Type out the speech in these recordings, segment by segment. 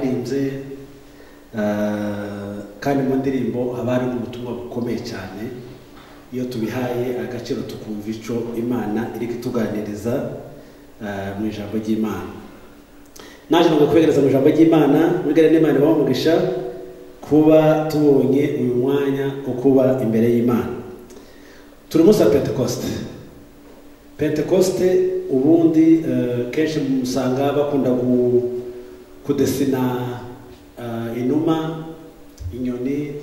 baririmbye kandi mu ndirimbo haba hari ubutumwa bukomeye cyane iyo tubihaye agaciro tukumva icyo Imana iri kutuganiriza mu ijambo ry'Imana. Naje ngo kwegereza mu ijambo ry'Imana mwigane n'Imana bamugisha kuba tubonye uyu mwanya wo kuba imbere y'Imana. Turi munsi wa Pentecoste ubundi kenshi musanga bakunda kudesina inuma, inyoni,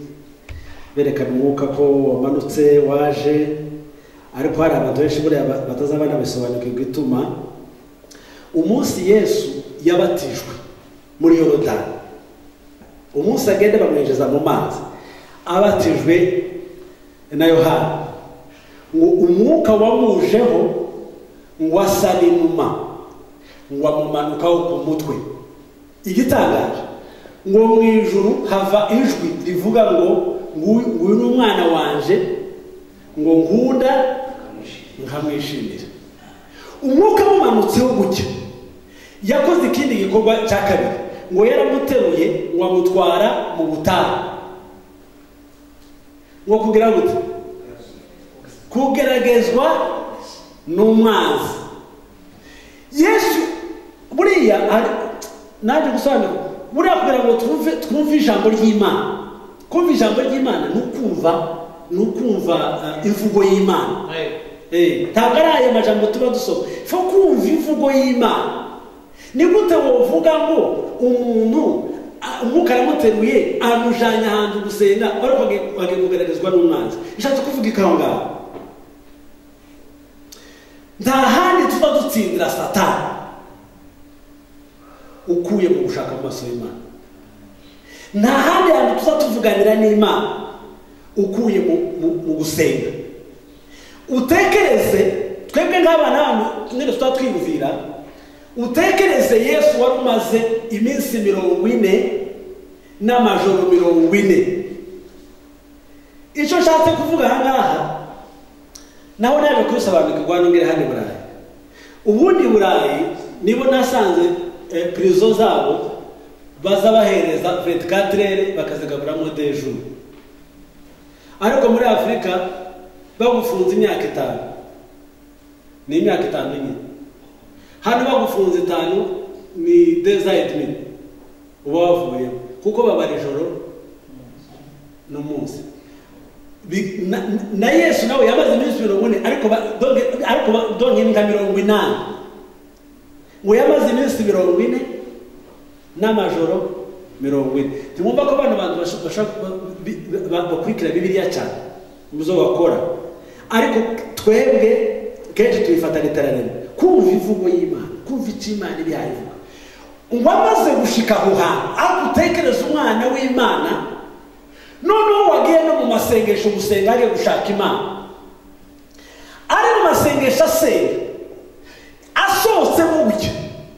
berekana umwuka ko wamanutse waje, ariko hari abantu benshi buriya batazabana bisobanukirwa ituma umunsi Yesu yabatijwe muri Yorodani, umunsi agenda bamwinjiza mu mazi abatijwe na Yohana, ngo umwuka wamujeho ngo asa n'inuma ngo amumanukaho ku mutwe. Igitangaje ngo mu ijuru hava ijwi rivuga ngo nguyu ni umwana wanje ngo nkunda nkamwishimira. Umwuka mumanutseho gutya yakoze ikindi gikorwa cya kabiri, ngo yaramuteruye ngo amutwara mu butayu. Ngo kugira gute? Kugeragezwa n'umwanzi. Yesu buriya naje gusobanura buriya kugira ngo twumve ijambo ry'Imana. Kumva ijambo ry'Imana nukumva imvugo y'Imana. Ntabwo ari aya majambo tuba dusoma, fo kumva imvugo y'Imana. Ni gute wovuga ngo umuntu umwuka aramuteruye amujanye ahantu gusenga ariko bagiye kugeragezwa n'umwanzi? Ishatse kuvuga ikanga nta handi tuba dutsindira Satani ukuye mu gushaka amaso y'Imana. Nta handi hantu tuza tuvuganira n'Imana ukuye mu gusenga. Utekereze twebwe nk'abana hano nyine tuba twiyumvira, utekereze Yesu wari umaze iminsi 40 n'amajoro 40. Icyo nshatse kuvuga aha ngaha naho naje kubisobanukirwa n'ingere hano i Burayi. Ubundi Burayi nibo nasanze prison zabo baza bahereza 24 heures bakazagaburamo des jours, ariko muri Afrika bagufunze imyaka 5. Ni imyaka 5 nyine. Hano bagufunze 5 ni desert uba wavuye kuko babara ijoro n'umunsi. Na Yesu nawe yamaze iminsi 40 ariko donke nka 80 ngo yamaze iminsi 40 n'amajoro 40. Tumumva ko abantu bakurikira Bibiliya cyane muzo bakora, ariko twebwe kenshi tuyifata literally. Kumva ivugo y'Imana, kumva icyo Imana ibihayivuga. Wamaze gushika aho hantu aho utekereza umwana w'Imana, noneho wagiye no mu masengesho gusenga agiye gushaka Imana, ari mu masengesho asohotse mu buryo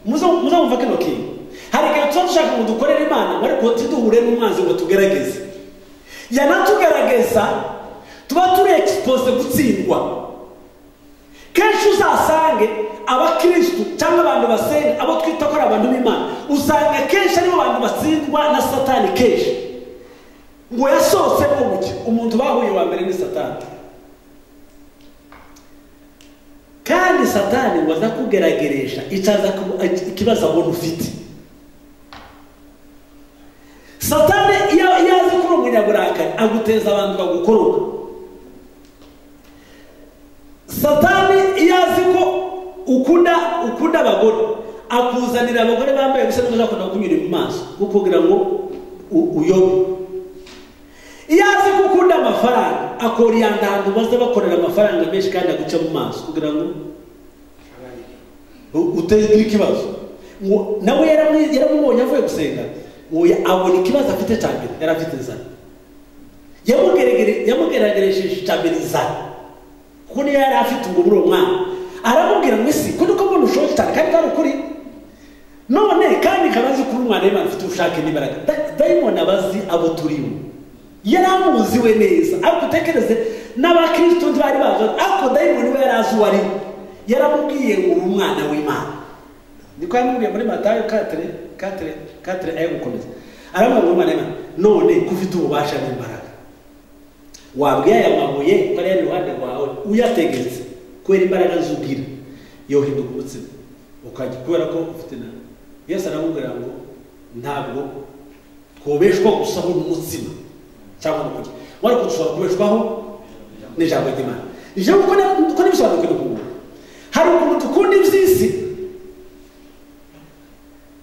muzamumva kino kintu. Hari igihe tuba dushaka ngo dukorere Imana ariko tiduhure n'umwanzi ngo tugerageze, yanatugerageza tuba turi expose gutsindwa. Kenshi uzasange abakristo cyangwa abantu basenga abo twita ko ari abantu b'Imana, usanga kenshi aribo abantu batsindwa na Satani. Kenshi ngo yasohotse mu buryo umuntu bahuye wa mbere ni Satani, kandi Satani ngo aza kugerageresha icaza ikibazo abona ufite. Satani yazi kuri umunyaburakari aguteza abantu bagukoroka. Satani yazi ko ukunda abagore akuzanira abagore bambaye gusa n'uza kunda kunyura mu maso kugira ngo uyobe. Yazi ko ukunda amafaranga akoriyanda ahantu baza bakorera amafaranga menshi kandi aguca mu maso kugira ngo uteze ikibazo. Nawe yaramubonye avuye gusenga ngo abona ikibazo afite cyane, yarafite inzara. Yamugerageresheje cyane inzara kuko niyo yari afite ngo muri uwo mwana aramubwira ngo isi ko duko mbona ushoje cyane kandi ari ukuri none kandi kabazi kuri umwana w'Imana afite ubushake n'imbaraga. Dayimoni abazi abo turiho, yaramuzi we neza. Ariko utekereze n'abakristo ntibari bazo, ariko dayimoni we yarazi uwo ari. Yaramubwiye ngo umwana w'Imana, niko yamubwiye muri Matayo 4 katire ayo gukomeza aravuga ngo Imana none kufite ububasha n'imbaraga wabwiye aya mabuye ko ari iruhande rwawe uyategetse kubera imbaraga z'ubwira yohinduka umutsima ukajya kubera ko ufite na Yesu aramubwira ngo ntabwo twobeshwa gusa n'umutsima cyangwa n'ukurya wari kudushobora kubeshwaho n'ijambo ry'Imana ijambo ko nibisobanura ko hari ukuntu dukunda iby'isi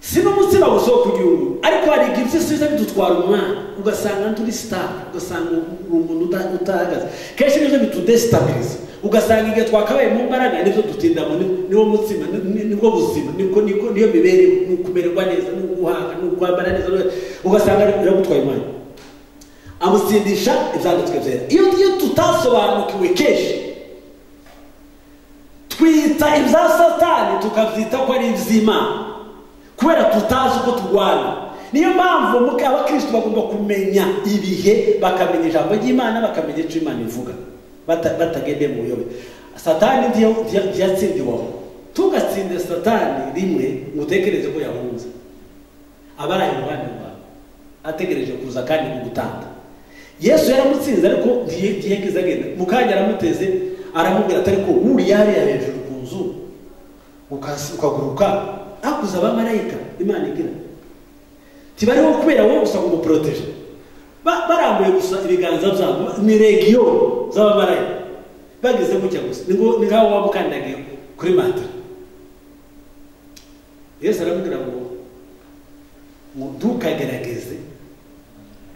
si n'umutsima gusa wo kugihugu ariko hari iby'isi biza bidutwara umwana ugasanga turi star ugasanga umuntu utahagaze kenshi nibyo bitudestabilize ugasanga igihe twakabaye mu mbaraga nibyo dutindamo niwo mutsima nibwo buzima niyo mibereho ni ukumererwa neza ni uguhaga ni ukwambara neza ugasanga biragutwaye umwanya amutsindisha ibyanditswe byera iyo tutasobanukiwe kenshi twita ibya Satani tukabyita ko ari iby'Imana kubera tutazi uko turwana. Niyo mpamvu abakristo bagomba kumenya ibihe bakamenya ijambo ry'Imana bakamenya icyo Imana ivuga batagende mu yobe. Satani ndiyo yatsindiwe. Tugatsinde Satani rimwe mutekereze ko yahunze abaraye iruhande rwawe ategereje kuza kandi kugutanga. Yesu yaramutsinze ariko ntiyigeze agenda mukanya aramuteze aramubwira atari ko uri yari hejuru ku nzu ukaguruka akuza abamarayika Imana igira tibariho kubera wowe gusa ngo protege barambuye gusa ibiganza byabo ni region z'abamarayika bageze mu cyo gusa ni ngaho wabukandagiye kuri mata. Yesu aramubwira ngo ntukagerageze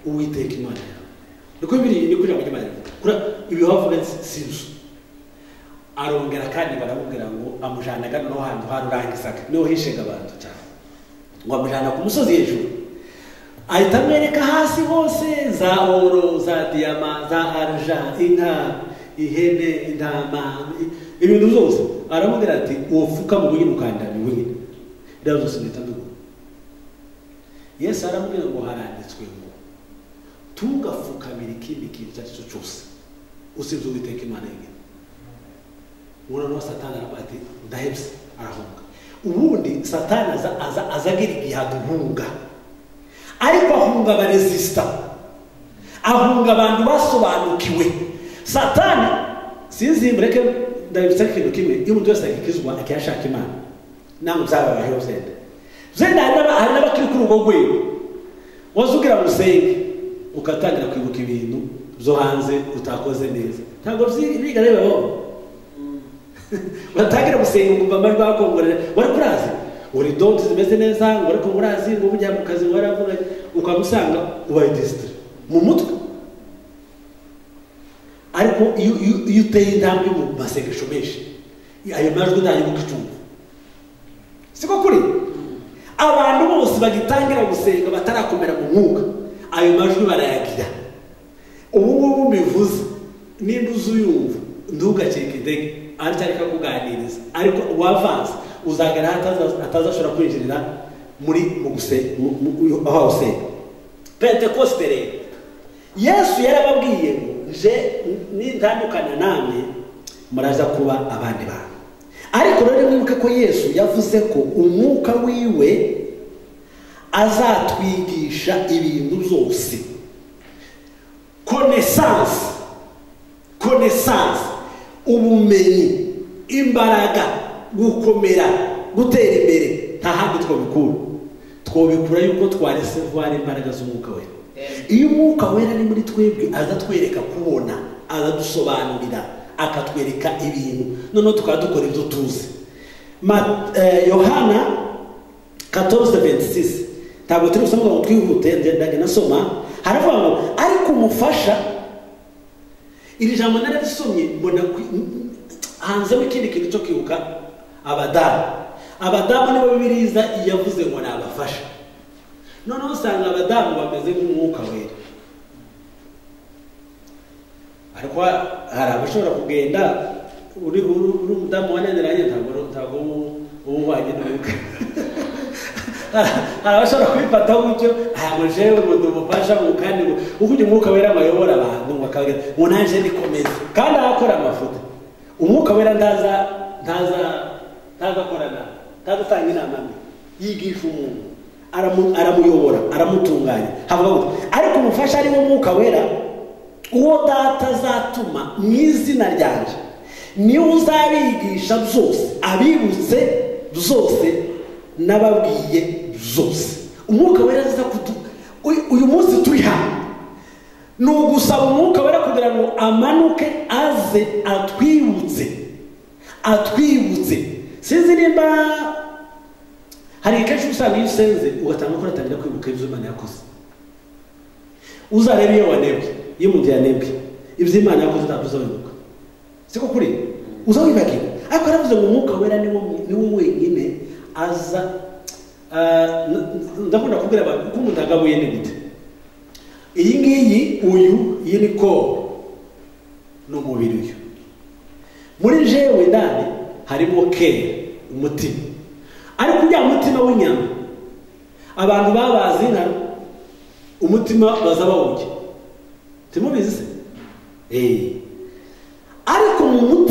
Uwiteka Imana yawe. Niko biri ni kujya mu Imana kura ibihavuga sinzu arongera kandi baramubwira ngo amujanaga no hantu harurangisaga niho hishenga abantu cyane ngo amujana ku musozi hejuru ahita amwereka hasi hose za oro za diyama za arja inka ihene intama ibintu byose aramubwira ati ufuka mu buyi mukandami wenyine rero zose nitanduko. Yesu aramubwira ngo haranditswe ngo tugafukamira ikindi kintu cyose cyose usibye Uwiteka Imana yawe. Umuntu wa Satani arabati ndahebse arahunga. Ubundi Satani azagira igihe aduhunga ariko ahunga abaresista ahunga abantu basobanukiwe. Satani sinzi mureke ndabitsa ikintu kimwe iyo umuntu wese akikizwa akiyashaka Imana namwe byababayeho zenda hari n'abakiri kuri ubwo rwego wazugira musenge ukatangira kwibuka ibintu byo hanze utakoze neza ntabwo biga rero batangira gusenga ngumva amajwi akongorera wari kurazi uri doti zimeze neza ngo ariko murazi ngo bujya mu kazi waravuga ukamusanga ubaye district mu mutwe ariko iyo uteye intambwe mu masengesho menshi ayo majwi ntayo mukicyumva siko kuri abantu bose bagitangira gusenga batarakomera mu mwuka ayo majwi barayagira. Ubu bivuze nimba uzuyumva ndugaceka intege aritareka kuganiriza ariko wavanze uzagara atazashobora kwinjirira muri mu aho usenga. Pentecoste rero Yesu yarababwiye ngo je nintandukana namwe muraza kuba abandi bantu. Ariko rero mwibuke ko Yesu yavuze ko umwuka wiwe azatwigisha ibintu byose. Connaissance ubumenyi imbaraga gukomera gutera imbere nta handi twobikura yuko twareservoir imbaraga z'umwuka wera. Iyo umwuka wera ari muri twebwe azatwereka kubona azadusobanurira akatwereka ibintu noneho tukadukora ibyo tuzi. Yohana 14:26 ntabwo turi gusoma ngo twihute ndage nasoma haravuga ngo ariko umufasha iri jambo narisomye mbona hanze ikindi kintu cyo kwibuka abadamu nibo Bibiliya yavuze ngo nabafasha. Noneho usanga abadamu bameze nk'umwuka wera ariko hari abashobora kugenda uri umudamu wanenderanye ntabwo ubanye n'umwuka hari abashobora kwifataho gutyo ntabwo jewe ngo umufasha mu kandi uburyo umwuka wera amayobora abantu bakagira ngo nanje nikomeze kandi akora amafuta. Umwuka wera ndaza korana tanga inama mbi yigisha umuntu aramuyobora, aramutunganya. Ariko umufasha ari wo Mwuka Wera, uwo Data azatuma mu izina ryanjye, niwe uzabigisha byose, abibutse byose n'ababwiye byose. Umwuka Wera aza uyu munsi turi hano ni ugusaba Umwuka Wera kugira ngo amanuke aze atwibutse. Sinzi nimba hari kenshi usanga iyo usenze ugatanga ko uratangira kwibuka ibyo Imana yakoze. Uzarebe iyo wanebwe, iyo umuntu yanebwe, ibyo Imana yakoze ntabwo uzabibuka, siko kuri uzabibagirwa. Ariko aravuze ngo Umwuka Wera niwo wenyine aza. Ndakunda kubwira abantu ko umuntu agabuye ni gute. Iyi ni ko no mubiri uyu. Muri jewe ndani harimo umutima. Ariko ujya mutima w'inyama abantu babazi nka umutima baza bawujya, timubizi se? Ariko mu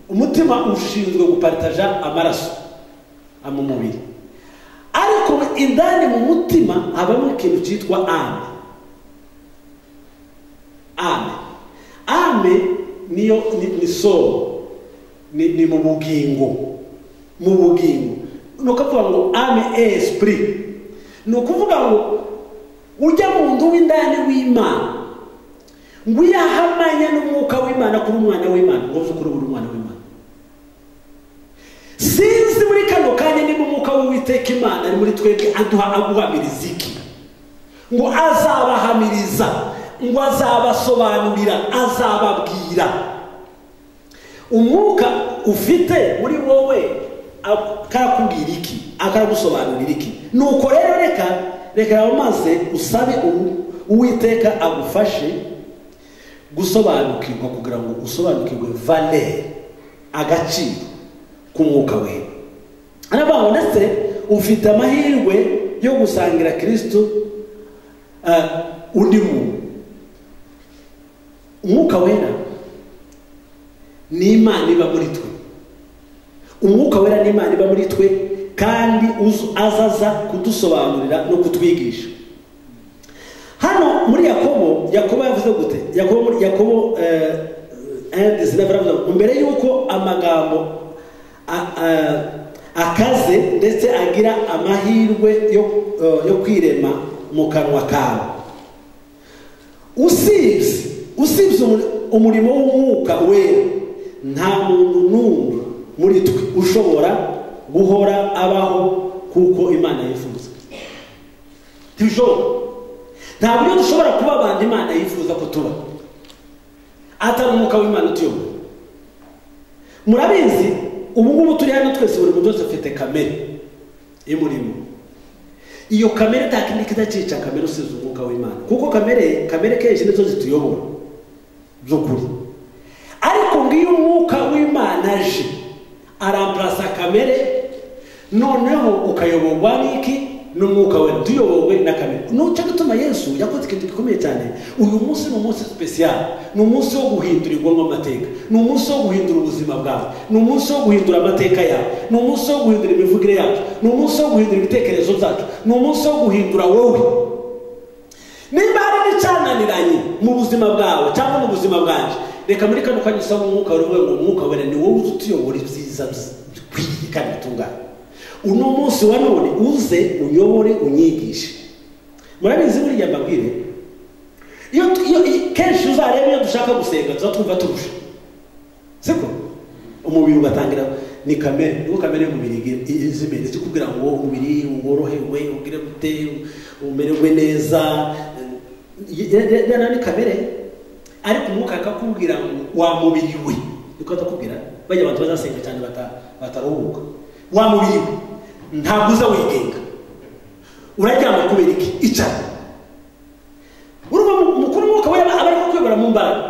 umutima ushinzwe gupartaja amaraso mu mubiri. Ariko indani mu mutima habamo ikintu cyitwa ame niyo ni soul, ni mu bugingo. Nuko kuvuga ngo ame esprit, nuko kuvuga ngo ujya mu ndu w'indani w'Imana, ngo yahamanya n'Umwuka w'Imana kuri umwana w'Imana, ngo kuri buri umwana w'Imana. Sinzi muri kano kanya niba Umwuka w'Uwiteka Imana ari muri twebwe aguhamiriza iki, ngo azabahamiriza, ngo azabasobanurira, azababwira. Umwuka ufite muri wowe akakubwira iki, akagusobanurira iki. Nuko rero reka maze usabe Uwiteka agufashe gusobanukirwa, kugira ngo usobanukirwe valeur, agaciro k'Umwuka Wera. Arabaho ndetse ufite amahirwe yo gusangira Kristo undi muntu. Umwuka Wera ni Imana iba muri twe. Umwuka Wera ni Imana iba muri twe, kandi azaza kudusobanurira no kutwigisha. Hano muri Yakobo yavuze gute? Yakobo 1:19 aravuga mbere yuko amagambo akaze ndetse agira amahirwe yo kwirema mu kanwa kawe, usibye umurimo w'Umwuka Wera, nta muntu n'umwe muri twe ushobora guhora abaho kuko Imana yifuza. Nta buryo dushobora kuba abantu Imana yifuza ko tuba atari Umwuka w'Imana utuyobora. Murabizi ubu ngubu turi hano twese, buri muntu wese afite kamere imurimo. Iyo kamere nta kindi kidacica kamere usize Umwuka w'Imana, kuko kamere kenshi nizo zituyobora by'ukuri. Ariko ngiyo Umwuka w'Imana aje aramplasa kamere, noneho ukayoborwa n'iki? N'Umwuka Wera. Tuyoborwe na kamere. Nucyo gutuma Yesu yakoze ikintu gikomeye cyane. Uyu munsi ni umunsi special, ni umunsi wo guhindurirwa amateka, ni umunsi wo guhindura ubuzima bwawe, ni umunsi wo guhindura amateka yawe, ni umunsi wo guhindura imivugire yacu, ni umunsi wo guhindura ibitekerezo byacu, ni umunsi wo guhindura wowe. Niba hari n'icyananiranye mu buzima bwawe cyangwa mu buzima bwanjye, reka muri kano kanya usaba Umwuka Wera, ngo Umwuka Wera ni wowe utuyobora ibyiza bikwiye kandi bitunganye. Uno munsi wa none uze unyobore, unyigishe. Murabizi buriya mbabwire, iyo kenshi uzareba iyo dushaka gusenga tuzatwumva turusha, siko umubiri ugatangira ni kamere, niwo kamere y'umubiri izimene zikubwira ngo umubiri worohewe, ugire gute, umererwe neza. Yana ni kamere, ariko Umwuka akakubwira ngo wa mubiri we, niko atakubwira. Bajya abantu bazasenga cyane bataruhuka. Wa mubiri we ntabwo uza wigenga, uraryama kubera iki? Icara. Urumva mukuru Umwuka Wera aba ari kuyobora mu mbaraga.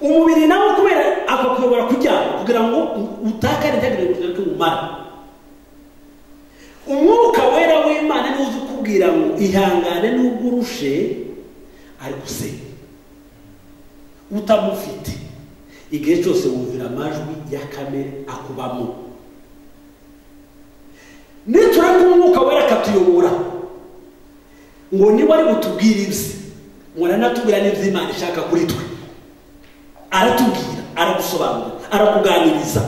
Umubiri nawe kubera akakuyobora kuryama kugira ngo utakare intege umara. Umwuka Wera w'Imana niwe uzi kubwira ngo ihangane n'ubwo urushe, ariko se utamufite igihe cyose wumvira amajwi ya kamere akubamo. Nitureka Umwuka Wera akatuyobora ngo niba ari butubwira ibye muranatubwira n'iby'Imana ishaka kuri twe, aratubwira, aragusobanurira, arakuganiriza.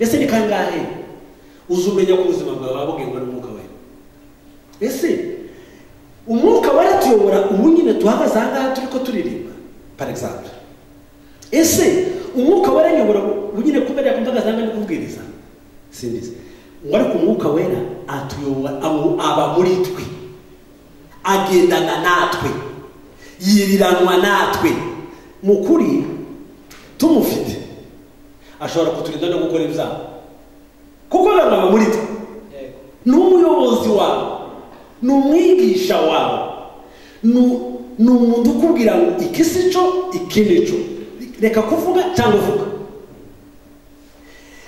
Ese ni kangahe uzumenya ko ubuzima bwawe wabugengwa n'umwuka wera? Ese umwuka waratuyobora ubu nyine tuhagaze aha ngaha turi ko turirimba par exemple? Ese umwuka waranyobora ubu nyine kubera yakumvaga zanga no kubwiriza? Sindize ngo ariko umwuka wera atuyobora, aba muri twe, agendana natwe, yiriranwa natwe. Mu kuri tumufite ashobora kuturinda no gukora ibyaha, kuko aba muri twe. Ni umuyobozi wawe, ni umwigisha wawe, ni umuntu ukubwira ngo iki si cyo, iki ni cyo, reka kuvuga cyangwa uvuga.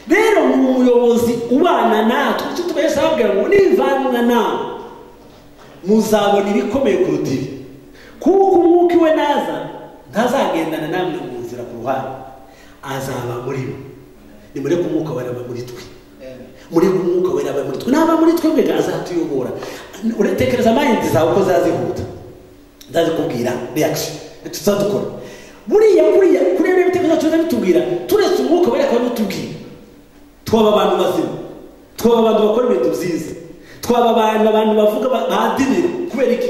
Rero ni umuyobozi ubana natwe. Icyo tubayese ababwira ngo nivanwa nawe muzabona ibikomeye kuruta ibi, kuko umwuka iwe naza ntazagendana namwe mu nzira ku ruhande, azaba muri bo. Nimureke umwuka wera aba muri twe, muri umwuka wera aba muri twe, naba muri twe mbega azatuyobora. Uratekereza mayindi zawe uko zazihuta, ndazikubwira reaction tuzadukora buriya kureba ibitekerezo tuza bitubwira. Turetse umwuka wera akaba n'utubwira, twaba abantu bazima, twaba abantu bakora ibintu byiza, twaba abantu bavuga badinira. Kubera iki?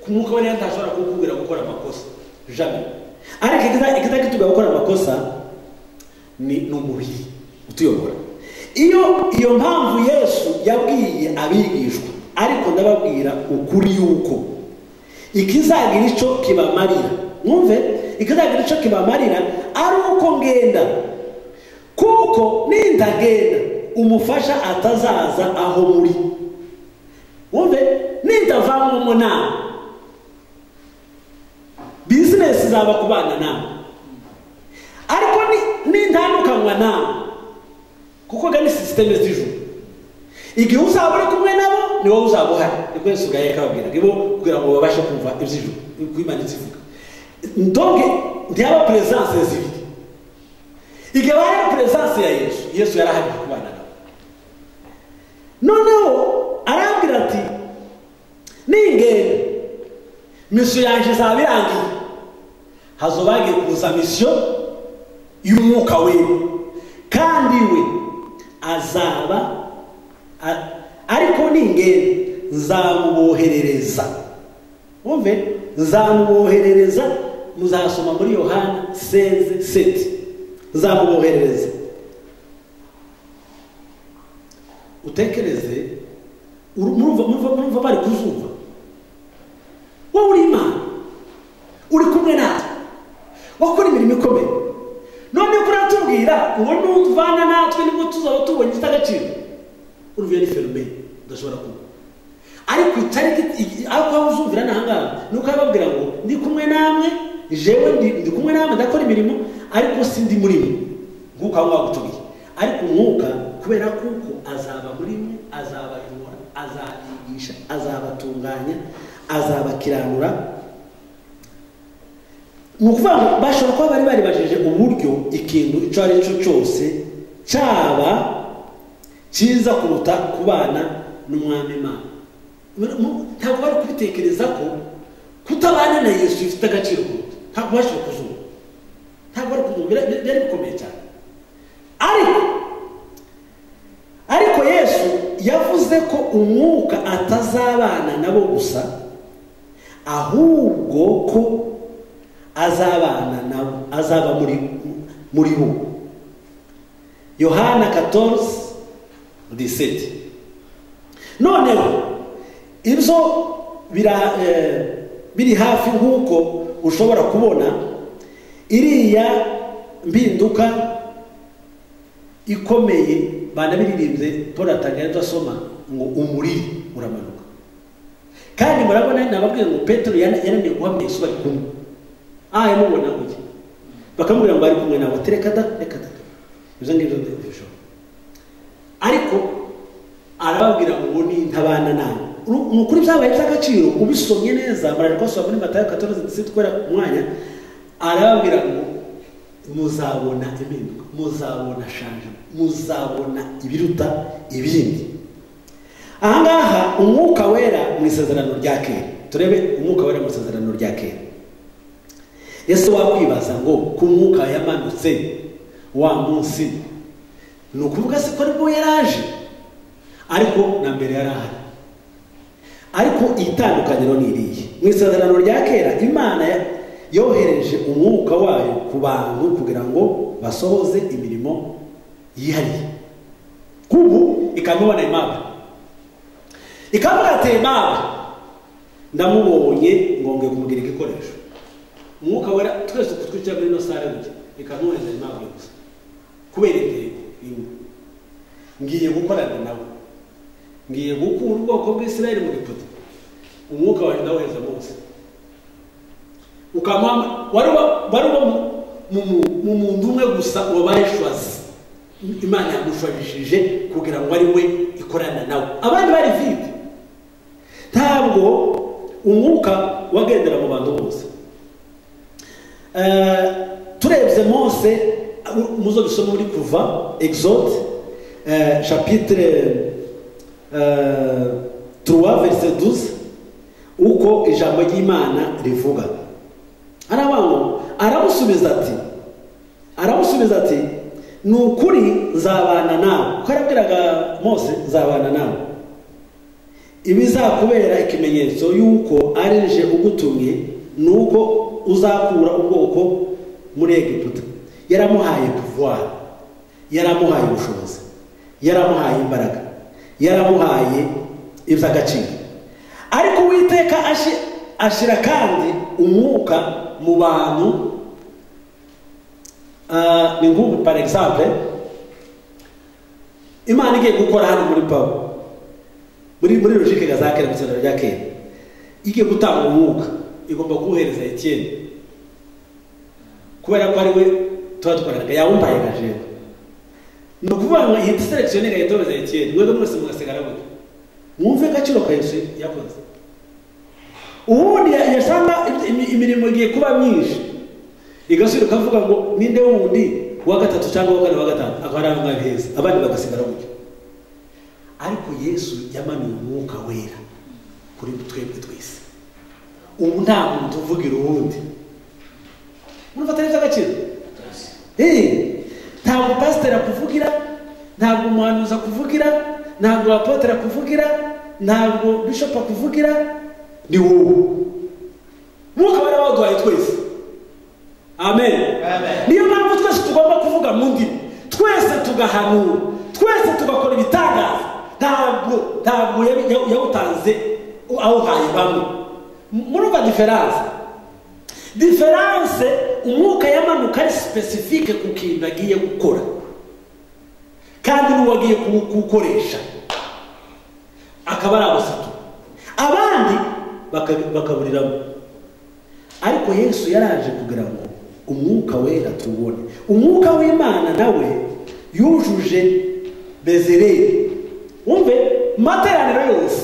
Ku mwuka wera ntashobora kukubwira gukora amakosa jamais. Ariko ikitagituga gukora amakosa ni umubiri utuyobora. Iyo mpamvu Yesu yabwiye abigishwa, ariko ndababwira ukuri yuko ikizagira icyo kibamarira, mwumve, ikizagira icyo kibamarira ari uko ngenda, kuko nindagenda umufasha atazaza aho muri. Mwumve, nindavamo umunama business zaba kubana nawe, ariko nintandukanwa nawe, kuko gani systeme z'ijuru. Igihe uzaba uri kumwe nabo ni wowe uzaba uhari. Niko Yesu gaye kababwira kugira ngo babashe kumva iby'ijuru kwimanitse ivuga. Donc ndiaba presence zibiri. Igihe bari presence ya Yesu yarahari kubana nabo. Noneho arabwira ati ningende mission yanje zabirangiye, hazobagiye kuza mission y'umwuka wera, kandi we azaba, ariko ningende nzamuboherereza. Umve, nzamuboherereza. Muzasoma muri Yohana 16:7, nzamuboherereza. Utekereze, murumva bari kuzumva. Wowe uri Imana, uri kumwe natwe, wakora imirimo ikomeye. None kuratubwira ngo nutuvana natwe nibwo tuzaba tubonye itagaciro. Urumva ni fenomene udashobora kuba. Ariko itariki aho uzumvira nahanga nuko ababwira ngo ndi kumwe namwe, jewe ndi kumwe namwe ndakora imirimo, ariko sindi muri mwe nkuko aho wagutubiye. Ariko umwuka kubera kuko azaba muri mwe, azabayobora, azabigisha, azabatunganya, azabakiranura. Nukuvuga ngo bashobora kuba bari bajeje uburyo ikintu icyo ari cyo cyose cyaba cyiza kuruta kubana n'umwami Imana. Ntabwo bari kubitekereza ko kutabana na Yesu bifite agaciro kuruta. Ntabwo bashobora kuzumva, ntabwo bari kuzumva, byari bikomeye cyane. Ariko Yesu yavuze ko umwuka atazabana nabo gusa, ahubwo ko azabana nabo, azaba muri bo. Yohana 14:17. Noneho ibyo biri hafi nk'uko ushobora kubona iriya mbinduka ikomeye banabiririmbye. Paul atangaye dusoma ngo umuriri uramanuka, kandi murabona nababwiye ngo Petero yananiye guhamya Yesu bari kumwe. Yamubona gutya bakamubwira ngo ari kumwe nabo, reka da ibyo ngibyo ndabishobora. Ariko arababwira ngo ni ntabana nawe. Nukuri byabaye by'agaciro ubisomye neza. Mararikosoma muri Matayo 14:17 kwera umwanya, arababwira ngo muzabona impinduka, muzabona shanje, muzabona ibiruta ibindi. ahangaha umwuka wera mu isezerano rya kera, turebe umwuka wera mu isezerano rya kera. Ese wakwibaza ngo ku mwuka yamanutse wa munsi ni ukuvuga se ko aribwo yaraje? Ariko na mbere yarahari, ariko itandukaniro ni irihe. Mu isezerano rya kera Imana yohereje umwuka wayo ku bantu kugira ngo basohoze imirimo yihariye. Kubu ikamubona Imana ikavuga ati Imana ndamubonye ngombe kumugira igikoresho. Umwuka wera twese twitwa muri no sare gutya ikamwohereza Imana gusa kubera intego imwe, ngiye gukorana nawe, ngiye gukura ubwoko bw'Isirayeli mu Egiputa. Umwuka wawe ndawohereza Mose, ukamama wari mu muntu umwe gusa wabaye shwazi. Imana yamushwabishije kugira ngo ari we ikorana nawe, abandi bari vide. Ntabwo umwuka wagendera mu bantu bose. Turebye Mose muzo bisoma muri Kuva, Exode chapitre 3 verset 12, uko ijambo ry'Imana rivuga. aramusubiza ati ni ukuri nzabana nawe. Uko arabwiraga Mose nzabana nawe, ibizakubera ikimenyetso yuko ari nje ugutumye nuko uzakura ubwoko muri Egiputa. Yaramuhaye pouvoir, yaramuhaye ubushobozi, yaramuhaye imbaraga, yaramuhaye iby'agaciro. Ariko Uwiteka ashira kandi umwuka mu bantu. Ni nk'ubu par exemple Imana igiye gukora hano muri Pawulo, muri logique ya zakera mu isezerano rya kera, igiye gutanga umwuka igomba kuwuhereza Etienne kubera ko ari we tuba dukoranaga, yawumbaye gajero. Ni ukuvuga ngo iyi selection igahita Etienne, mwebwe mwese mugasigara gutyo. Mwumve agaciro ka Yesu yakoze. Ubundi yasanga imirimo igiye kuba myinshi, igasubira ukavuga ngo ninde wundi wa gatatu cyangwa wa kane wa gatanu akaba mwabiheza, abandi bagasigara gutyo. Ariko Yesu yamanuye umwuka wera kuri twebwe twese. Ubu nta muntu uvugira uwundi. Murumva neza agaciro? Ntabwo pasiteri akuvugira, ntabwo umuhanuzi akuvugira, ntabwo apotere akuvugira, ntabwo bishop akuvugira, ni wowe. Mwuka wera waduhaye twese. Amen. Niyo mpamvu twese tugomba kuvuga mu ndimi, twese tugahanura, twese tugakora ibitangaza. Ntabwo yawutanze awuhaye bamwe. Murumva diferanse umwuka yamanuka ari specifique ku kintu agiye gukora kandi n'uwagiye kuwukoresha akaba ari abasatu, abandi bakaburiramo. Ariko Yesu yaraje kugira ngo umwuka wera tubone. Umwuka w'Imana nawe yujuje Bezereri. Wumve materaniro yose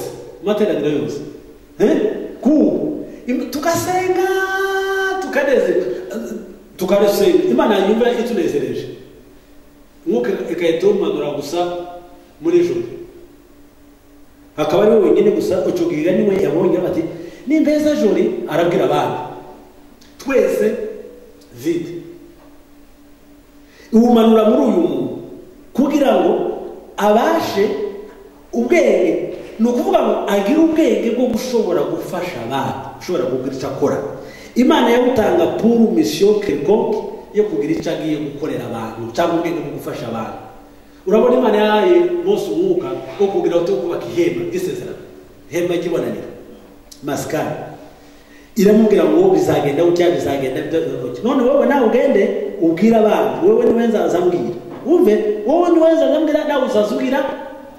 tugasenga tukanezerewe, Imana yumva itunezereje. Umwuka igahita umanura gusa muri joro, akaba ari we wenyine gusa ucugirira niwe yabonye bati nimbeza jori, arabwira abandi twese vide. Umanura muri uyu muntu kugira ngo abashe ubwenge, ni ukuvuga ngo agire ubwenge bwo gushobora gufasha abantu, ushobora kugira icyo akora. Imana yawutanga pour mission quelconque yo kugira icyo agiye gukorera abantu cyangwa ubwenge bwo gufasha abantu. Urabona Imana yahaye Mose umwuka wo kugira ngo kubaka ihema ry'isezerano, ihema ry'ibonaniro, maskani. Iramubwira ngo bizagenda utya, bizagenda bidakora. None wowe nawe ugende ubwira abantu, wowe niwe nzazambwira. Umve, wowe niwe nzazambwira, nawe uzazubwira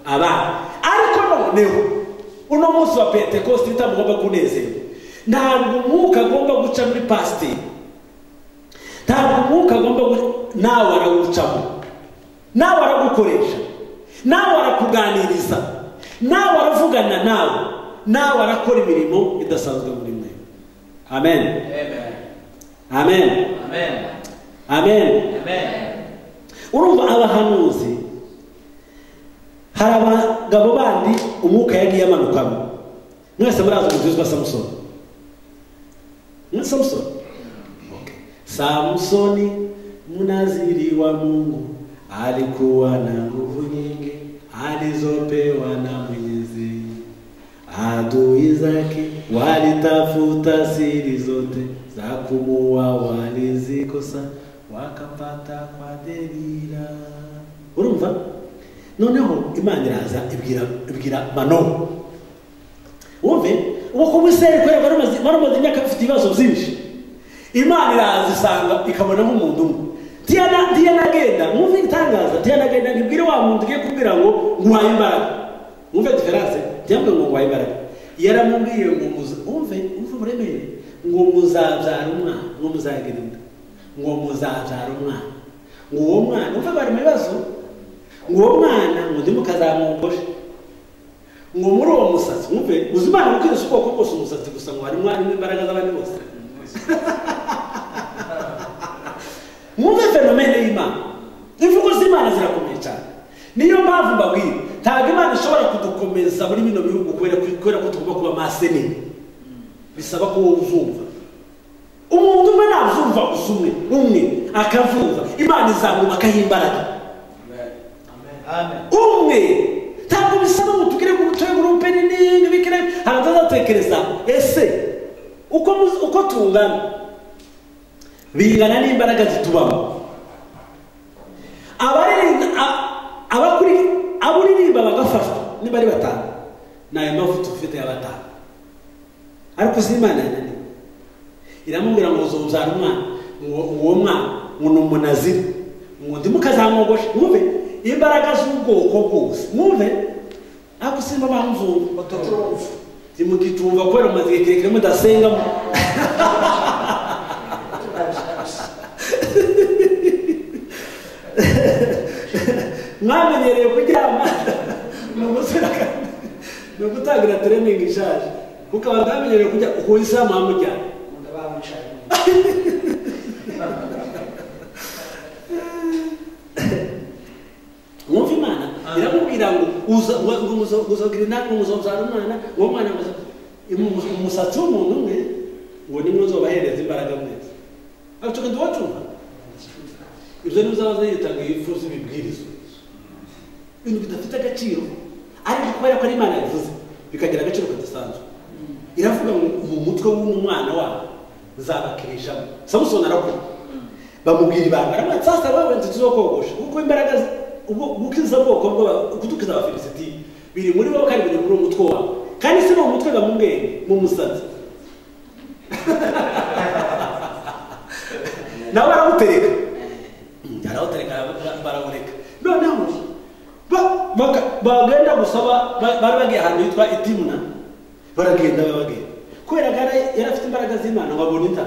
abana. Ariko noneho uno munsi wa Pentecost itamugomba kunezerwa. Ntabwo umwuka agomba guca muri pasiteri, ntabwo umwuka agomba nawe arawucamo, nawe aragukoresha, nawe arakuganiriza, nawe aravugana nawe arakora imirimo idasanzwe muri mwe. Amen. Amen. Amen. Amen. Urumva abahanuzi hari abagabo bandi umwuka yagiye amanukamo. Mwese murazi umuntu witwa Samusoni. Samusoni. Okay. Samsoni mnaziri wa Mungu alikuwa na nguvu nyingi alizopewa na Mwenyezi. Adui zake walitafuta siri zote za kumuua, walizikosa wakapata kwa Delila. Urumva? Noneho Imana iraza ibwira Manowa. Wumve uko Biseri ko baramaze imyaka afite ibibazo byinshi. Imana iraza isanga ikabona nk'umuntu umwe. Diana agenda, mwumve itangaza, Diana agenda ngibwire wa muntu ugiye kubwira ngo nguhaye imbaraga. Mwumve diferanse, cyangwa ngo nguhaye imbaraga. Yaramubwiye ngo umve buremere ngo muzabyara umwana, ngo muzagirinda, ngo muzabyara umwana. Ngo uwo mwana umve bari mu bibazo. Ngo uwo mwana ngo ndimo kazamwogoshe. Ngo muri uwo musatsi mwumve uzimana gukirisha ubwoko bwose umusatsi gusa ngo harimo imbaraga z'abandi bose. Mwumve fenomene y'Imana. Imvugo z'Imana zirakomeye cyane. Niyo mpamvu mbabwira ntabwo Imana ishobora kudukomeza muri bino bihugu kubera ko tugomba kuba maseni. Bisaba ko wowe uzumva. Umuntu umwe ntabyumva gusa umwe akavuga Imana izamuma akayimbaraga. Amen. Umwe ntabwo bisaba ngo tugire ku rutoya gurupe nini bikire hatazatekereza ese uko tungana bingana n'imbaraga zitubamo. Aburirimba bagafashwa niba ari batanu nayo mavuta ufite y'abatanu, ariko si Imana yanani iramubwira ngo uzobyara umwana, uwo mwana ngo ni umunaziri, ngo ndimo kazamwogoshe. Mwumve imbaraga z'ubwoko bwose. Mwumve ako simba bamuzumva batatumva timugitumva kubera umaze igihe kirekire mudasengamo. Mwamenyereye kuryama no gutangira training ishaje kuko abamenyereye kujya uko isaha mujyana mwumva Imana iramubwira ngo uzogira inama muzobyara umwana, uwo mwana umusatsi w'umuntu umwe ngo nimwe uzobahereza imbaraga mwese. Ariko ndwacumva ibyo nizaza yitanga ifu z'ibibwirizo ibintu bidafite agaciro, ariko kubera ko ari Imana yavuze bikagira agaciro kadasanzwe. Iravuga ngo mu mutwe w'umwana wabo uzabakirishamo. Samusoni arakora bamubwira ibanga aramwatsa sasa wewe ntizokogosha kuko imbaraga gukiza bwoko kudukiza abafilisiti biri muri bo kandi biri muri umutwe wawe, kandi si no umutwe bamubwenge mu musatsi. Nawe arawutereka barawureka. Noneho bagenda gusaba bari bagiye ahantu hitwa Itimuna, baragenda kubera yari afite imbaraga z'Imana ngo abone inda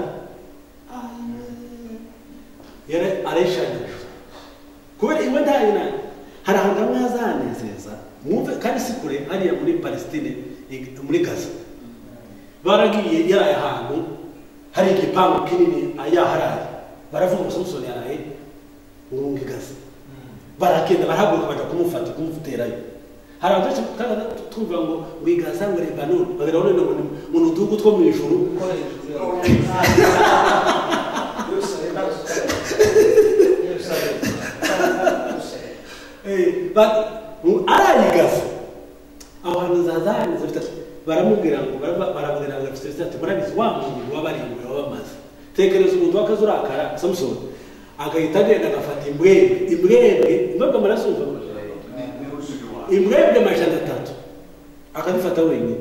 yari areshanyije kubera imwe ndayina. Hari ahantu hamwe hazanezeza mwumve kandi si kure hariya muri Palestine muri Gaza. Baragiye yaraye ahantu hari igipangu kinini ayaharaye, baravuga ngo Samusoni yaraye urunga Gaza. Barakenda barahaguruka baje kumufata kumufuterayo. Hari abantu kandi tuvuga ngo wigaza ngo Lebanon bagera none mu ndugu two mu ijuru arayigaza abantu zazanye zifite baramubwira ngo barabwira ngo afite ati murabizi wa muntu wabarimbura wabamaze. Tekereza umuntu wakazurakara Samusoni agahita agenda agafata imbwebwe marasumva imbwebwe 300 akazifata wenyine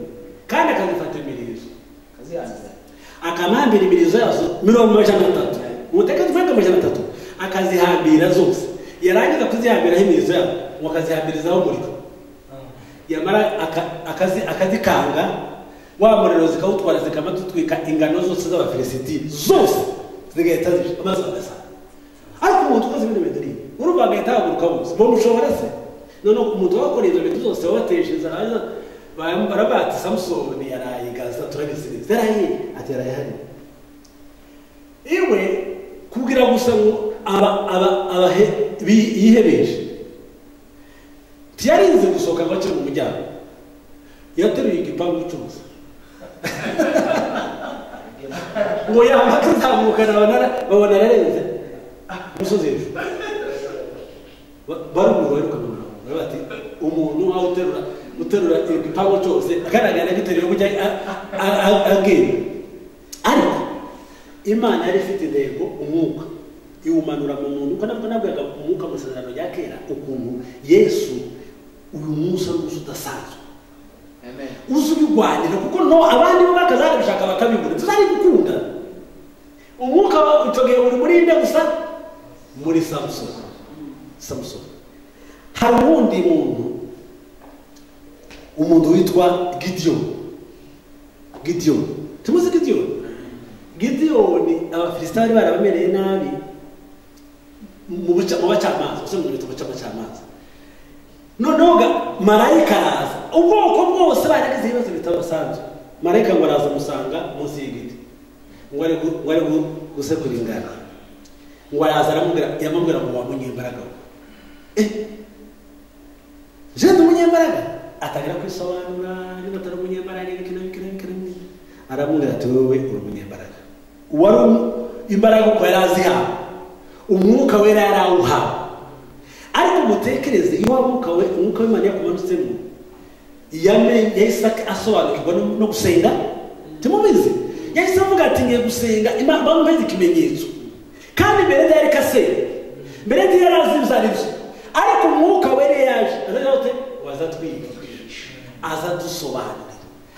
kandi akazifata imirizo akamambira imirizo yazo 300 umuteka tweka 300 akazihambira zose. Yarangiza kuzihambiraho imirizo yazo ngo akazihambirizaho umuriro, yamara akazikanga wa muriro zikawutwara zikamatutwika ingano zose z'abafilisiti zose zigahita zisha amazi agasa. Ariko umuntu ukoze ibintu bidari urumva agahita haguruka bose bo mushobora se none umuntu wakora ibyo bintu zose wabateshe zaraza barabati Samusoni yarayigaza turabiziriza yaraye atera yari iwe kugira gusa ngo yihebeje ntiyarinze gusohoka ngo akiri mu muryango, yateruye igipangu cyose ngo yamaka nzamukana babona ararenze umusozi hejuru. Barumva bari kumubona bati umuntu aho uterura igipangu cyose agaragara giteruye kujya agenda. Ariko Imana yari ifite intego, umwuka iwumanura mu muntu. Uko nabwo nabwaga umwuka mu isezerano rya kera ukuntu Yesu uyu munsi ari umunsi udasanzwe. Amen. Uzi ubigwanira kuko no abandi bo bakazara bishaka bakabibura, tuzari gukunda umwuka utogeye uri muri nde gusa muri Samson. Hari undi umuntu witwa Gideon. Tumuzi Gideon Abafilisitani barabamereye nabi mu bacamanza, usanga mu bacamanza. Noneho marayika araza, ubwoko bwose baragize ibibazo bitabasanzwe. Marayika ngo araza musanga munsi y'igiti, ngo ari gusekura ingano, ngo araza yamubwira ngo wamunyembaraga. Je ndi umunyembaraga, atangira kwisobanura niba atari umunyembaraga n'ikina. Aramubwira ati wowe uri umunyembaraga. Uwari imbaraga uko yari azihawe, umwuka wera yarawuhawe. Ariko mutekereze iyo umwuka w'Imana yakumanutsemo, yahise asobanukirwa no gusenga. Timubizi yahise avuga ati ngiye gusenga bameze ikimenyetso, kandi mbere yari kasenga, mbere yari azibyo. Ariko umwuka wera yaje waza twigisha, aza dusobanurira,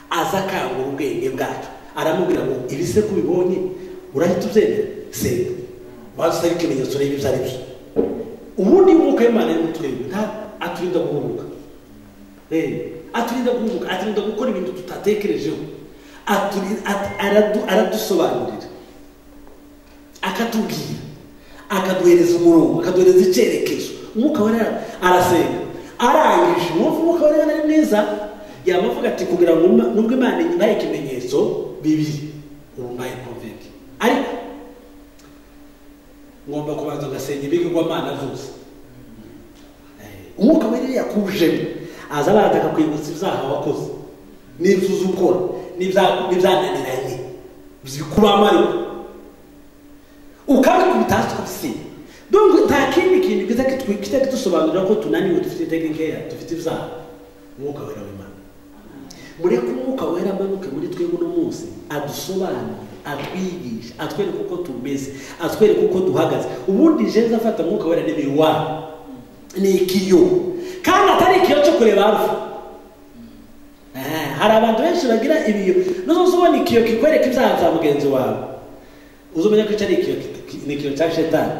aza akangura ubwenge bwacu. Aramubwira ngo ibise kubibonye urahita ubyemera, senga baza ikimenyetso rero ibyo ari byo. Ubundi umwuka w'Imana ari mutwebwe aturinda guhubuka, aturinda gukora ibintu tutatekerejeho, aradusobanurira, akatubwira, akaduhereza umurongo, akaduhereza icyerekezo. Umwuka wera arasenga, arangije umwuka wera ari mwiza, yamavuga ati kugira ngo nubwo Imana ibaye ikimenyetso bibiri urumbaye konveke, ariko ngomba kubanza ugasenga ibigirwamana byose. Umwuka wera yakujemo, aza barataka kwibutsa ibyaha wakoze n'ibyo uzi ukora n'ibyananiranye bikubamo, ariko ukabikubita hasi ukabisiga. Donc nta kindi kintu kita kitusobanurira ko tunaniwe, dufite intege nkeya, dufite ibyaha. Umwuka wera w'Imana, mureke umwuka wera amanuke muri twebwe uno munsi, adusobanurire, atwigisha, atwereke uko tumeze, atwereke uko duhagaze. Ubundi Jesu afata umwuka wera n'imiwani, ni ikiyo, kandi atari ikiyo cyo kureba hafi. Hari abantu benshi bagira ibiyo, nuzo ubona ikiyo kikwereka ibyaha bya mugenzi wawe, uzumenya ko icyo ari ikiyo, ni ikiyo cya Shetani.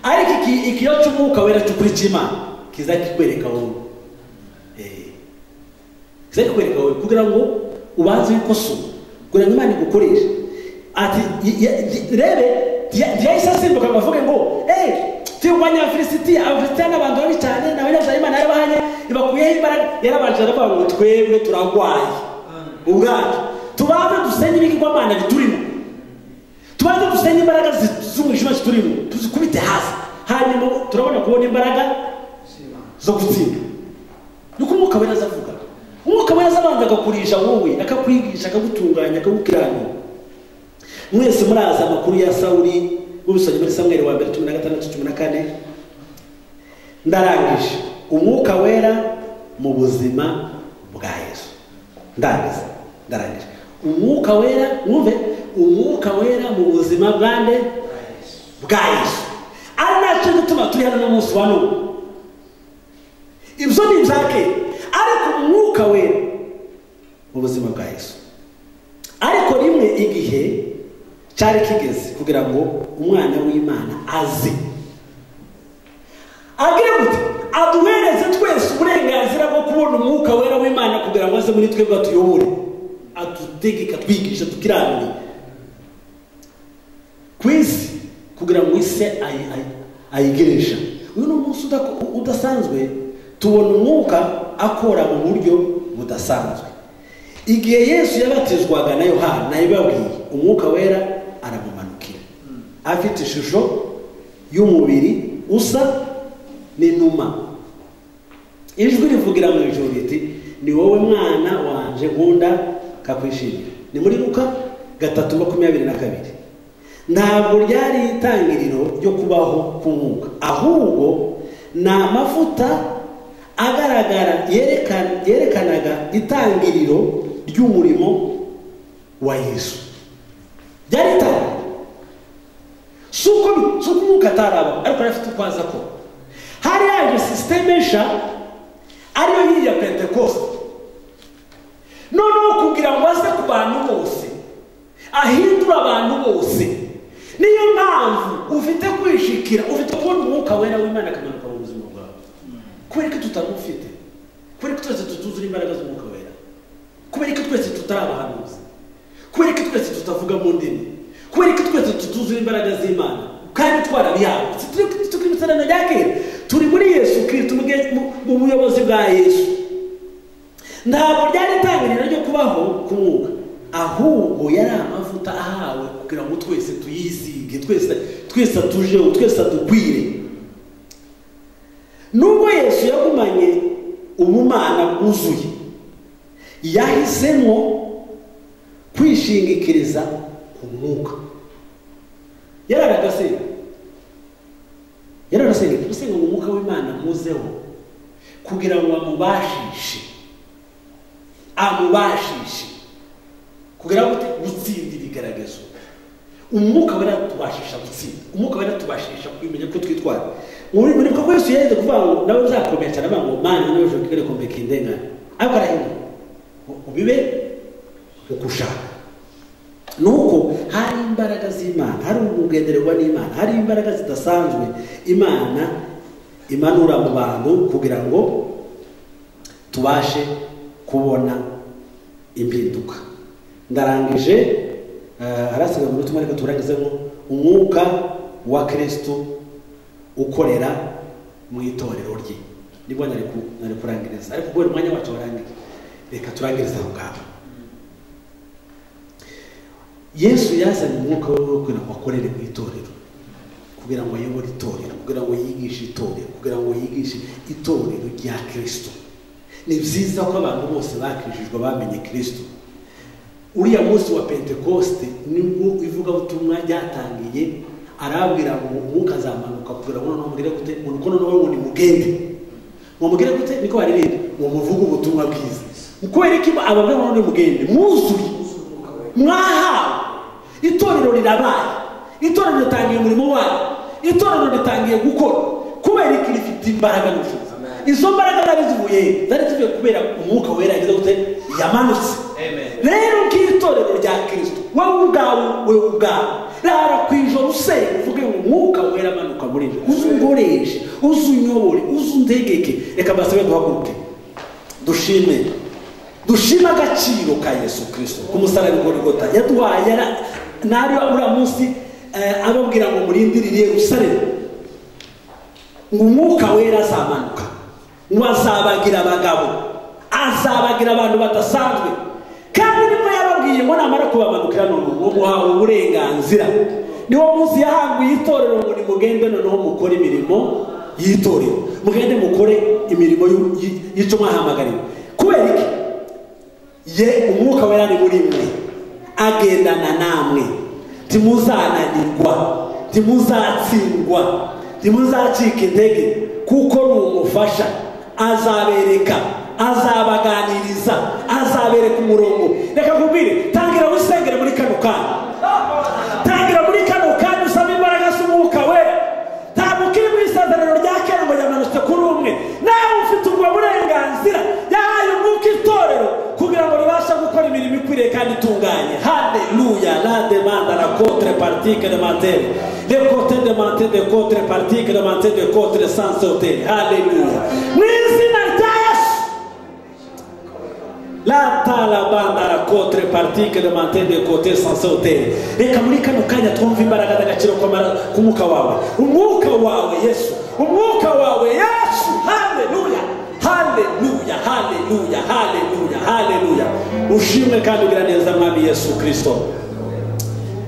Ariko ikiyo cy'umwuka wera cy'ukuri Imana kiza kikwereka wowe, kiza kikwereka wowe kugira ngo ubanze wikosore, kugira ngo Imana igukoreshe. Ati rebe yahise asimbuka ngo avuge ngo turwanya Abafilisitiya n'abantu babi cyane, n'abanyabyaha Imana yarabahanye ibakuyeho imbaraga. Yarabanje aravuga ngo twebwe turagwaye ubwacu, tubanze dusenye ibigirwamana biturimo, tubanze dusenye imbaraga z'umwijima ziturimo, tuzikubite hasi, hanyuma turabona kubona imbaraga zo gutsinda. Nuko umwuka wera azavuga, umwuka wera azabanza akakurisha wowe, akakwigisha, akagutunganya, akagukiranura. Mwese muraza amakuru ya Sawuli mubisonye muri Samweli wa mbere 16-14. Ndarangije umwuka wera mu buzima bwa Yesu. Ndarangije umwuka wera, mwumve, umwuka wera mu buzima bwande bwa Yesu. Ari nacyo gituma turi hano n'umunsi wa none. Ibyo ni ibyake, ariko umwuka wera mu buzima bwa Yesu. Ariko rimwe igihe cyari kigeze kugira ngo umwana w'Imana aze agire gute, aduhereze twese uburenganzira bwo kubona umwuka wera w'Imana, kugira ngo aze muri twebwe atuyobore, atutegeka, twigisha, tukiranure ku isi, kugira ngo isi ayigeresha. Uyu ni umunsi udasanzwe, tubona umwuka akora mu buryo budasanzwe. Igihe Yesu yabatizwaga na Yohana, nayibabwiye, umwuka wera aramumanukira afite ishusho y'umubiri usa n'inuma. Ijwi rivugira mu ijuru riti ni wowe mwana wanje nkunda kakwishimira. Ni muri Luka 3:22. Ntabwo ryari itangiriro ryo kubaho k'umwuka, ahubwo ni amavuta agaragara yerekanaga itangiriro ry'umurimo wa Yesu. Byari itangiriro suko umwuka ataraba, ariko arafite ukwaza ko hari yaje systeme nsha ariyo yiya Pentecost. Noneho kugira ngo aze ku bantu bose, ahindura abantu bose. Niyo mpamvu ufite kwishikira, ufite kubona umwuka wera w'Imana akamanuka mu buzima bwawe. Kubera ko tutamufite, kubera ko twese tutuzura imbaraga z'umwuka wera, kubera ko twese tutarabahanuzi, kubera ko twese tutavuga mu ndimi, kubera ko twese tutuzura imbaraga z'Imana kandi twarabihawe. Turi mu isezerano rya kera, turi muri Yesu Kristo, mu buyobozi bwa Yesu. Ntabwo ryari itangiriro ryo kubaho k'umwuka, ahubwo yari amavuta ahawe kugira ngo twese tuyizige, twese tujeho, twese dukwire. Nubwo Yesu yagumanye ubumana bwuzuye, yahisemo kwishingikiriza ku mwuka. Yararagasenga gusenga ngo umwuka w'Imana muzeho kugira ngo amubashishe kugira ngo gutsinda ibigaragazo. Umwuka wera tubashisha gutsinda, umwuka wera tubashisha kwimenya ko twitwara. Muri ko Yesu yeze kuvuga ngo nawe uzakomera cyane ngo Mana nawe uje kugere kombeka indengana, ariko arahinda ubibe ukushaka. Nuko hari imbaraga z'Imana, hari ubugendererwa n'Imana, hari imbaraga zidasanzwe Imana imanura mu bantu kugira ngo tubashe kubona impinduka. Ndarangije arasiga mu rutumwa, reka turangizemo umwuka wa Kristo ukorera mu itorero rye. Nibwo nari kurangiriza, ariko ubwo umwanya wacu warangiye, reka turangiriza aho ngaho. Yesu yazanye umwuka we kugira ngo akorere mu itorero, kugira ngo ayobore itorero, kugira ngo yigishe itorero, kugira ngo yigishe itorero rya Kristo. Ni byiza ko abantu bose bakijijwe bamenye Kristo. Uriya munsi wa Pentecoste nibwo ivugabutumwa ryatangiye, arabwira ngo umwuka azamanuka kugira ngo noneho mugire gute, nuko noneho ngo nimugende. Ngo mugire gute? Niko baririmba ngo muvuge ubutumwa bwiza. Kubera iki ababwira ngo nimugende mwuzuye mwahawe. Itorero rirabaye, itorero ritangiye umurimo wayo, itorero ritangiye gukora kubera iki rifite imbaraga n'ubushobozi. Izo mbaraga zari zivuye kubera umwuka wera yagize gute, yamanutse. Rero nk'itorero rya Kristo, wowe ubwawe rara kwijoro usenga uvuge ngo umwuka wera amanuka muri njye, uzungoreshe, uzunyobore, uzundegeke. Reka basabe duhaguruke dushima agaciro ka Yesu Kristo ku musaraba w'Igorigota. Yaduhaye nari uriya munsi ababwira ngo murindirire Yerusalemu, ngo umwuka wera azamanuka, ngo azabagira abagabo, azabagira abantu badasanzwe. Kandi nibwo yababwiye ngo namara kubamanukira none uwo muhawe uburenganzira. Niwo munsi yahambuye itorero ngo nimugende noneho mukore imirimo y'itorero, mugende mukore imirimo y'icyo mwahamagariwe. Kubera iki? Umwuka wera ni muri mwe, agendana namwe, timuzananirwa, timuzatsindwa, timuzacika intege, kuko ni umufasha. Azabereka, azabaganiriza, azabereka umurongo. Reka kubwire, tangira usengere muri kano kanya, tangira muri kano kanya usaba imbaraga z'umwuka wera. Ntabwo ukiri mu isezerano rya kera ngo yamanutse kuri umwe, nawe ufite ubwo burenganzira. Yahaye umwuka itorero kugira ngo ribashe gukora imirimo ikwiriye kandi itunganye. Haleluya. La demanda la contrepartie de mentir, le côté de mentir de contrepartie de mentir de contre sans sauter. Haleluya. Mwizina rya Yesu. La talabanda la contrepartie de mentir de côté sans sauter. Reka muri kano kanya twumva imbaraga n'agaciro ku mwuka wawe, umwuka wawe Yesu, umwuka wawe Yesu. Haleluya. Haleluya, haleluya, haleluya, haleluya. Ushimwe kandi ugira neza mwami Yesu Kristo.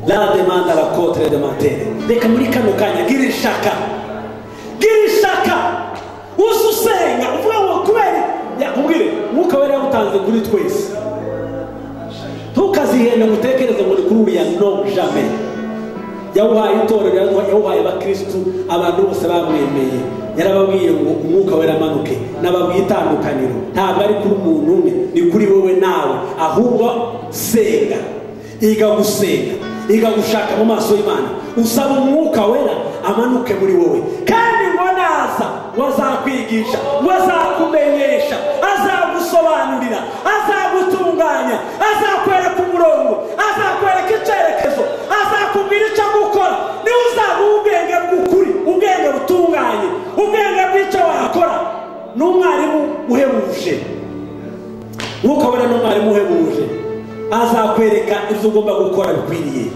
La demanda la contre de matere. Reka muri kano kanya gira ishaka uzusenga uvuga ngo kubera yatanze kuri twese. Ntukazihende mutekereze muri kuri uriya, no jamais. Yawuhaye itorero, yawuhaye abakristu, abantu bose bamwemeye. Yarababwiye ngo umwuka wera amanuke. Nababwiye itandukaniro, ntabwo ari kuri umuntu umwe, ni kuri wowe nawe. Ahubwo senga, iga gusenga, iga gushaka mu maso y'Imana, usaba umwuka wera amanuke muri wowe. Kandi ngo naza wazakwigisha, wazakumenyesha, azagusobanurira, azagutunganya, azakwereka umurongo, azakwereka icyerekezo, azakubwira icyo gukora. Niwe uzaguha ubwenge bw'ukuri, ubwenge butunganye, ubwenge bw'icyo wakora. N'umwarimu uhebuje, mwuka wera n'umwarimu uhebuje, azakwereka ibyo ugomba gukora bikwiriye.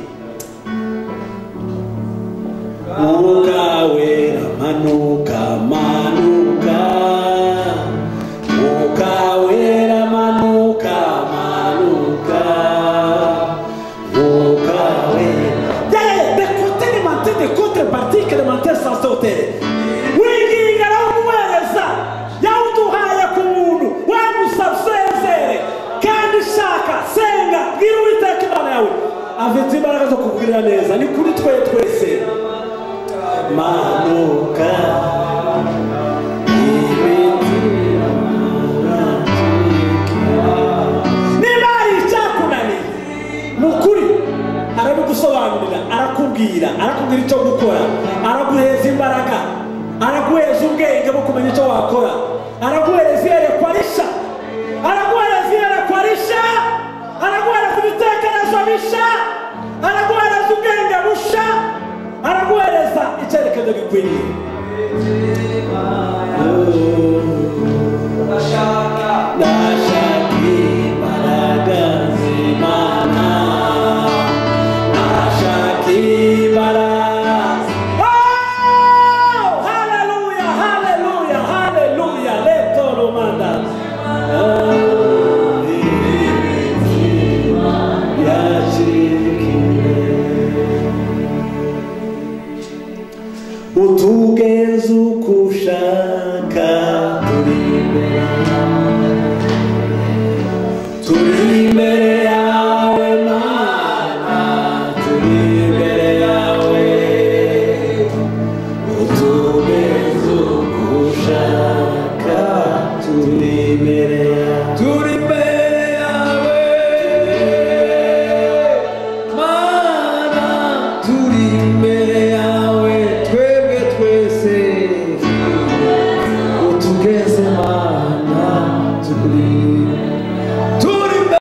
Mwuka wera manuka, manuka. Mwuka wera manuka, manuka. Mwuka wera. D'écouter les menteurs, des contreparties que les menteurs sans sauter. Winginga rawumuhereza, yawuduhaye ku muntu, wamusabsezere. Kandi shaka, senga, bwira Uwiteka Imana yawe. Afite imbaraga zo kubwira neza, ni kuri twe twese. Manuka. Nibari cyakunani mukuri arabigusobanurira, arakubwira icyo gukora, araguheza imbaraga, araguheza ubwenge bwo kumenya icyo wakora, araguheza iyerekwa rishya, araguheza iyerekwa rishya, araguheza ibitekerezo bishya, araguheza ubwenge bushya, araguhereza icyerekezo gikwiriye. Ndashaka imbaraga z'Imana, ndashaka imbaraga. Oh, haleluya, haleluya, haleluya. Leto romanda. Utugenza uko ushaka.